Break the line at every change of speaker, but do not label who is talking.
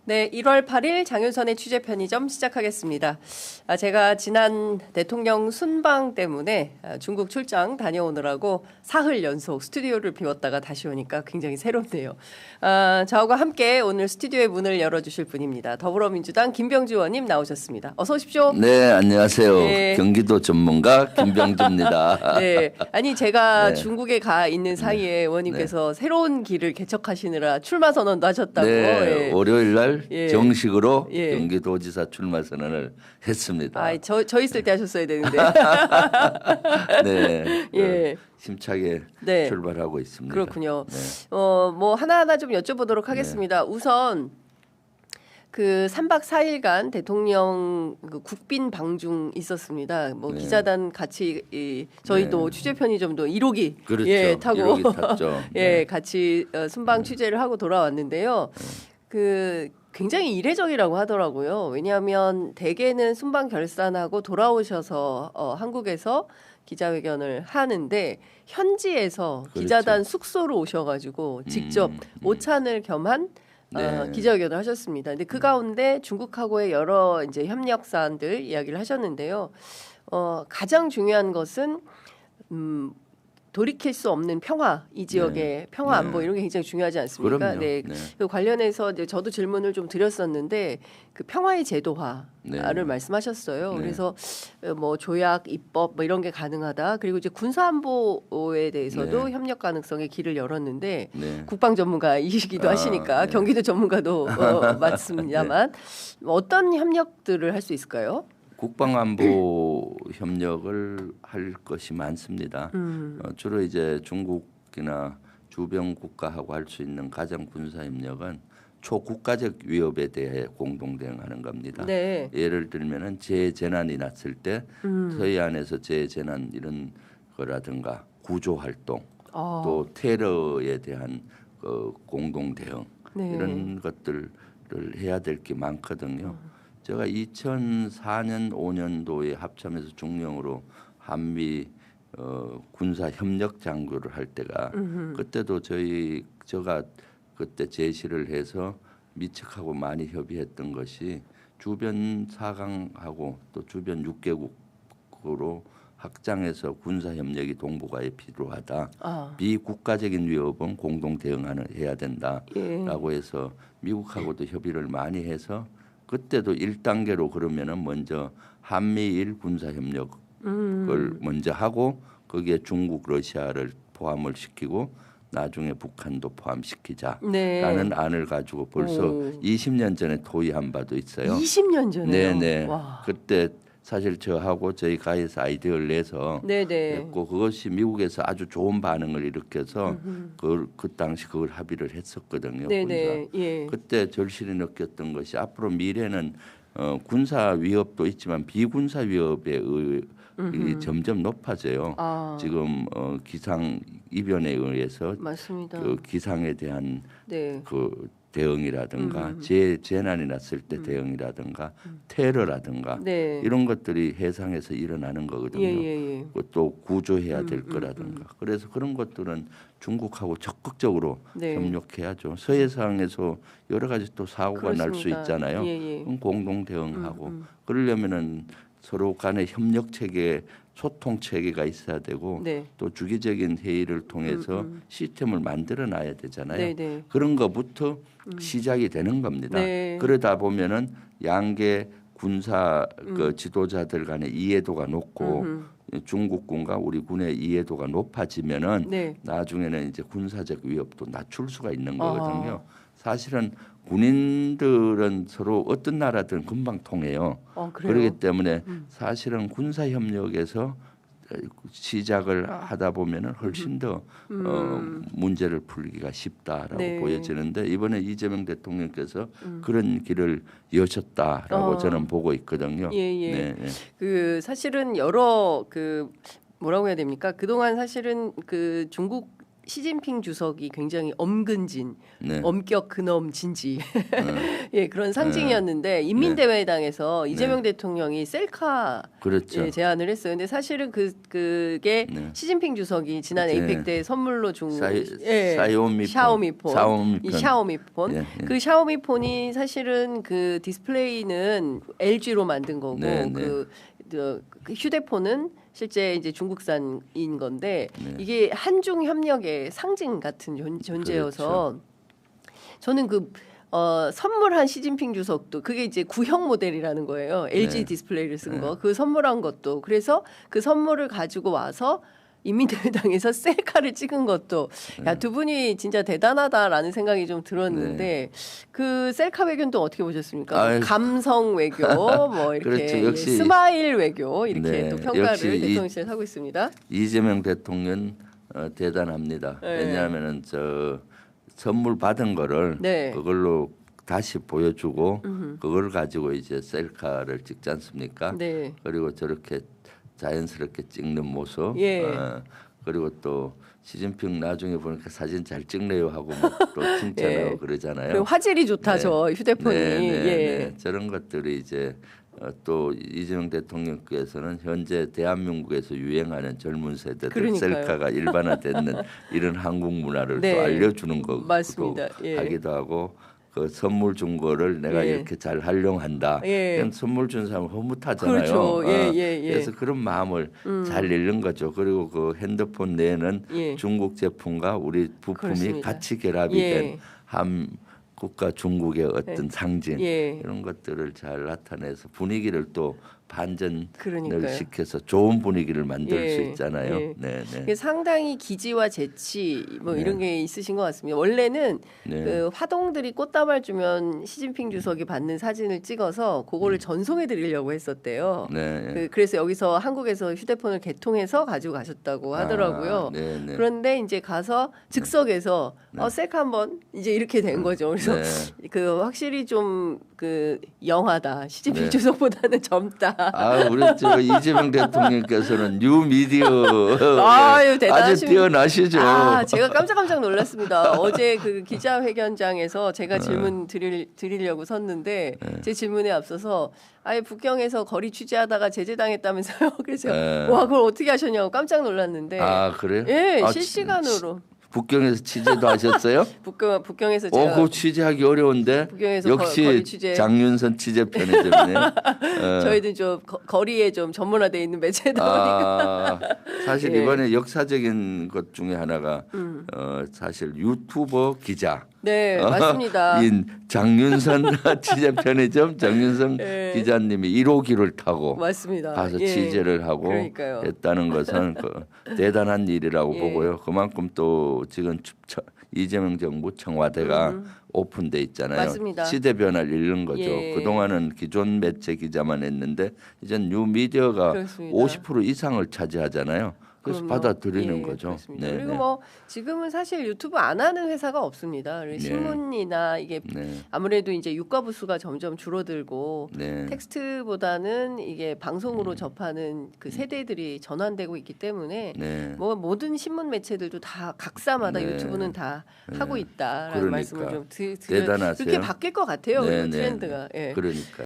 네, 1월 8일 장윤선의 취재 편의점 시작하겠습니다. 제가 지난 대통령 순방 때문에 중국 출장 다녀오느라고 사흘 연속 스튜디오를 비웠다가 다시 오니까 굉장히 새롭네요. 저하고 함께 오늘 스튜디오의 문을 열어주실 분입니다. 더불어민주당 김병주 의원님 나오셨습니다. 어서 오십시오.
네, 안녕하세요. 네. 경기도 전문가 김병주입니다.
네, 아니 제가 중국에 가 있는 사이에 의원님께서 새로운 길을 개척하시느라 출마 선언도 하셨다고.
네, 월요일 날 정식으로 경기도지사 출마 선언을 했습니다.
저 있을 때 하셨어야 되는데.
네, 힘차게 출발하고 있습니다.
그렇군요. 뭐 하나하나 좀 여쭤보도록 하겠습니다. 우선 그 3박 4일간 대통령 국빈 방중 있었습니다. 뭐 기자단 같이 저희도 취재 편의점도 1호기
그렇죠.
타고
1호기 탔죠.
같이 순방 취재를 하고 돌아왔는데요. 그 굉장히 이례적이라고 하더라고요. 왜냐하면 대개는 순방 결산하고 돌아오셔서 한국에서 기자회견을 하는데 현지에서 기자단 숙소로 오셔가지고 직접 오찬을 겸한 기자회견을 하셨습니다. 근데 그 가운데 중국하고의 여러 이제 협력 사안들 이야기를 하셨는데요. 가장 중요한 것은 돌이킬 수 없는 평화, 이 지역의 평화 안보 이런 게 굉장히 중요하지 않습니까? 그 관련해서 이제 저도 질문을 좀 드렸었는데 그 평화의 제도화를 말씀하셨어요. 그래서 뭐 조약, 입법 뭐 이런 게 가능하다. 그리고 이제 군사 안보에 대해서도 협력 가능성의 길을 열었는데 국방 전문가이시기도 하시니까 경기도 전문가도 맞습니다만 어떤 협력들을 할 수 있을까요?
국방안보 협력을 할 것이 많습니다. 주로 이제 중국이나 주변 국가하고 할 수 있는 가장 군사 협력은 초국가적 위협에 대해 공동 대응하는 겁니다. 예를 들면은 재재난이 났을 때 서해안에서 재재난 이런 거라든가 구조 활동, 또 테러에 대한 공동 대응 이런 것들을 해야 될 게 많거든요. 제가 2004년 5년도에 합참에서 중령으로 한미 군사 협력 장교를 할 때가 그때도 제가 그때 제시를 해서 미측하고 많이 협의했던 것이 주변 4강하고 또 주변 6개국으로 확장해서 군사 협력이 동북아에 필요하다. 비국가적인 위협은 공동 대응하는 해야 된다라고 해서 미국하고도 협의를 많이 해서 그때도 1단계로 그러면은 먼저 한미일 군사 협력을 먼저 하고 거기에 중국, 러시아를 포함을 시키고 나중에 북한도 포함시키자라는 안을 가지고 벌써 20년 전에 토의한 바도 있어요.
20년 전에요?
네네. 와. 그때 사실 저하고 저희 가에서 아이디어를 내서 했고 그것이 미국에서 아주 좋은 반응을 일으켜서 그 당시 그걸 합의를 했었거든요. 그때 절실히 느꼈던 것이 앞으로 미래는 군사 위협도 있지만 비군사 위협의 점점 높아져요. 지금 기상 이변에 의해서 그 기상에 대한 그 대응이라든가 재난이 났을 때 대응이라든가 테러라든가 이런 것들이 해상에서 일어나는 거거든요. 또 구조해야 될 거라든가. 그래서 그런 것들은 중국하고 적극적으로 협력해야죠. 서해상에서 여러 가지 또 사고가 날 수 있잖아요. 그럼 공동 대응하고 그러려면은 서로 간의 협력 체계, 소통 체계가 있어야 되고 또 주기적인 회의를 통해서 시스템을 만들어 놔야 되잖아요. 그런 것부터 시작이 되는 겁니다. 그러다 보면은 양계 군사 그 지도자들 간의 이해도가 높고 중국군과 우리 군의 이해도가 높아지면은 나중에는 이제 군사적 위협도 낮출 수가 있는 거거든요. 사실은 군인들은 서로 어떤 나라든 금방 통해요. 그렇기 때문에 사실은 군사 협력에서 시작을 하다 보면은 훨씬 더 문제를 풀기가 쉽다라고 보여지는데 이번에 이재명 대통령께서 그런 길을 여셨다라고 저는 보고 있거든요.
그 사실은 여러 뭐라고 해야 됩니까? 그동안 사실은 그 중국 시진핑 주석이 굉장히 엄근진, 엄격 근엄 진지 예, 그런 상징이었는데 인민대회당에서 이재명 대통령이 셀카
그렇죠.
예, 제안을 했어요. 근데 사실은 그게 시진핑 주석이 지난 에이펙 때 선물로 준 샤오미폰. 이 샤오미폰. 그 샤오미폰이 사실은 그 디스플레이는 LG로 만든 거고 그 휴대폰은 실제 이제 중국산인 건데 이게 한중 협력의 상징 같은 존재여서 그렇죠. 저는 선물한 시진핑 주석도 그게 이제 구형 모델이라는 거예요. LG 디스플레이를 쓴 거. 그 선물한 것도 그래서 그 선물을 가지고 와서 인민대회당에서 셀카를 찍은 것도 야, 두 분이 진짜 대단하다라는 생각이 좀 들었는데 그 셀카 외교는 어떻게 보셨습니까? 감성 외교 뭐 이렇게
그렇죠. 역시
스마일 외교 이렇게 또 평가를 대통령실에서 하고 있습니다.
이재명 대통령 대단합니다. 왜냐하면은 선물 받은 거를 그걸로 다시 보여주고 그걸 가지고 이제 셀카를 찍지 않습니까? 그리고 저렇게 자연스럽게 찍는 모습. 그리고 또 시진핑 나중에 보니까 사진 잘 찍네요 하고 또 칭찬하고 그러잖아요.
그리고 화질이 좋다 저 휴대폰이.
저런 것들이 이제 또 이재명 대통령께서는 현재 대한민국에서 유행하는 젊은 세대들 셀카가 일반화되는 이런 한국 문화를 또 알려주는 거고 하기도 하고 그 선물 준 거를 내가 이렇게 잘 활용한다. 그냥 선물 준 사람은 흐뭇하잖아요.
그렇죠.
그래서 그런 마음을 잘 읽는 거죠. 그리고 그 핸드폰 내에는 중국 제품과 우리 부품이 같이 결합이 된 국가 중국의 어떤 상징 이런 것들을 잘 나타내서 분위기를 또 반전을 시켜서 좋은 분위기를 만들 수 있잖아요.
상당히 기지와 재치 뭐 이런 게 있으신 것 같습니다. 원래는 그 화동들이 꽃다발 주면 시진핑 주석이 받는 사진을 찍어서 그거를 전송해 드리려고 했었대요. 그래서 여기서 한국에서 휴대폰을 개통해서 가지고 가셨다고 하더라고요. 그런데 이제 가서 즉석에서 셀카 한번 이제 이렇게 된 거죠. 그래서 그 확실히 좀 그 영하다. 시진핑 주석보다는 젊다.
우리 이재명 대통령께서는 뉴 미디어 아주 뛰어나시죠.
제가 깜짝 놀랐습니다. 어제 그 기자회견장에서 제가 질문 드리려고 섰는데 제 질문에 앞서서 북경에서 거리 취재하다가 제재당했다면서요. 그래서 와 그걸 어떻게 하셨냐고 깜짝 놀랐는데.
그래요?
실시간으로.
북경에서 취재도 하셨어요?
북경에서 제가
그거 취재하기 어려운데 역시 장윤선 취재 편의점이네.
저희는 좀 거리에 좀 전문화되어 있는 매체다 보니까
사실 이번에 역사적인 것 중에 하나가 사실 유튜버 기자.
맞습니다.
장윤선 취재 편의점 장윤선 기자님이 1호기를 타고
맞습니다.
가서 취재를 하고 했다는 것은 대단한 일이라고 보고요. 그만큼 또 지금 이재명 정부 청와대가 오픈돼 있잖아요.
맞습니다.
시대 변화를 읽는 거죠. 그동안은 기존 매체 기자만 했는데 이제 뉴 미디어가 50% 이상을 차지하잖아요. 그래서 받아들이는 거죠.
그리고 뭐 지금은 사실 유튜브 안 하는 회사가 없습니다. 신문이나 이게 아무래도 이제 유가 부수가 점점 줄어들고 텍스트보다는 이게 방송으로 접하는 그 세대들이 전환되고 있기 때문에 뭐 모든 신문 매체들도 다 각사마다 유튜브는 다 하고 있다라는 말씀을 좀 드려요. 그렇게 바뀔 것 같아요. 트렌드가.
그러니까.